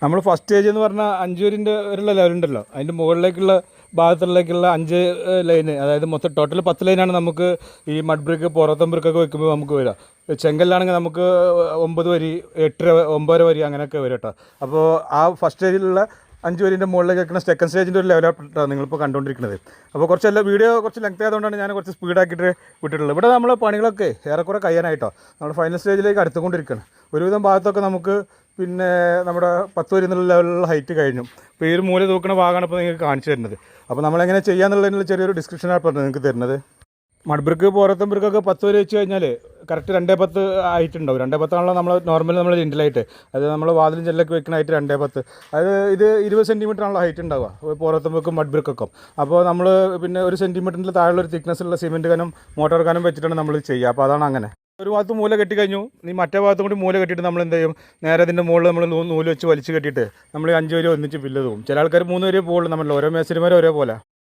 നമ്മൾ first stage എന്ന് പറഞ്ഞാൽ 5 വരിൻ്റെ ഒരു ലെവലുണ്ടല്ലോ, അതിൻ്റെ മുകളിലേക്കുള്ള ഭാഗത്തുള്ളേക്കുള്ള 5 ലൈന്, അതായത് മൊത്തം ടോട്ടൽ 10 ലൈനാണ് നമുക്ക് ഈ മഡ് ബ്രിക്ക് പുറത്തും ബ്രിക്കൊക്കെ വെക്കുമ്പോൾ നമുക്ക് വരിക. ചെങ്കല്ലാണെങ്കിൽ നമുക്ക് 9 വരി 8 9 വരി അങ്ങനെയൊക്കെ വരും കേട്ടോ. അപ്പോൾ ആ ഫസ്റ്റ് സ്റ്റേജിലുള്ള 5 വരിൻ്റെ മുകളിലേക്ക് വെക്കുന്ന സെക്കൻഡ് സ്റ്റേജിൻ്റെ ഒരു ലെവലാണ് നിങ്ങളിപ്പോൾ കണ്ടുകൊണ്ടിരിക്കുന്നത്. അപ്പോൾ കുറച്ചെല്ലാം വീഡിയോ കുറച്ച് ലെങ്ത് ആയതുകൊണ്ടാണ് ഞാൻ കുറച്ച് സ്പീഡാക്കിയിട്ട് വിട്ടിട്ടുള്ളത്. ഇവിടെ നമ്മൾ പണികളൊക്കെ ഏറെക്കുറെ കഴിയാനായിട്ടോ, നമ്മൾ ഫൈനൽ സ്റ്റേജിലേക്ക് അടുത്തുകൊണ്ടിരിക്കുകയാണ്. ഒരുവിധം ഭാഗത്തൊക്കെ നമുക്ക് പിന്നെ നമ്മുടെ 10 വരി എന്നുള്ള ലെവലിലുള്ള ഹൈറ്റ് കഴിഞ്ഞു. ഇപ്പോൾ ഈ ഒരു മൂല തൂക്കുന്ന ഭാഗമാണ് ഇപ്പോൾ നിങ്ങൾക്ക് കാണിച്ചു തരുന്നത്. അപ്പോൾ നമ്മളെങ്ങനെ ചെയ്യാന്നുള്ളതിനുള്ള ചെറിയൊരു ഡിസ്ക്രിപ്ഷനാണ് ഇപ്പോൾ നിങ്ങൾക്ക് തരുന്നത്. മഡ് ബ്രിക്ക് പുറത്തും ബ്രിക്കൊക്കെ 10 വരി വെച്ച് കഴിഞ്ഞാൽ കറക്റ്റ് 2:10 ഹൈറ്റ് ഉണ്ടാവും. 2:10 നമ്മൾ നോർമലി നമ്മൾ ലിൻഡലായിട്ട്, അത് നമ്മൾ വാതിലും ജനലൊക്കെ വെക്കുന്ന ഹൈറ്റ് 2:10. അത് ഇത് 20 സെൻറ്റിമീറ്റർ ആണല്ലോ ഹൈറ്റ് ഉണ്ടാവുക പുറത്തും ബ്രിക്കും മഡ് ബ്രിക്കൊക്കെ. അപ്പോൾ നമ്മൾ പിന്നെ 1 സെൻറ്റിമീറ്ററിൻ്റെ താഴെയുള്ള ഒരു തിക്നെസ്സുള്ള സിമെൻറ്റ് കനം മോട്ടോർ കനം വെച്ചിട്ടാണ് നമ്മൾ ചെയ്യുക. അപ്പോൾ അതാണ് അങ്ങനെ. ഒരു ഭാഗത്ത് മൂല കെട്ടി കഴിഞ്ഞു, നീ മറ്റേ ഭാഗത്തും കൂടി മൂല കെട്ടിയിട്ട് നമ്മൾ എന്ത് ചെയ്യും, നേരെ അതിൻ്റെ മുകളിൽ നമ്മൾ നൂല് വെച്ച് വലിച്ച് കെട്ടിയിട്ട് നമ്മൾ 5 വരി ഒന്നിച്ച് ഫില്ല് ചെയ്തു പോകും. ചില ആൾക്കാർ 3 വരെ പോകുള്ളൂ, നമ്മൾ ഓരോ മേസ്തിരിമാരും ഒരേ പോലെ.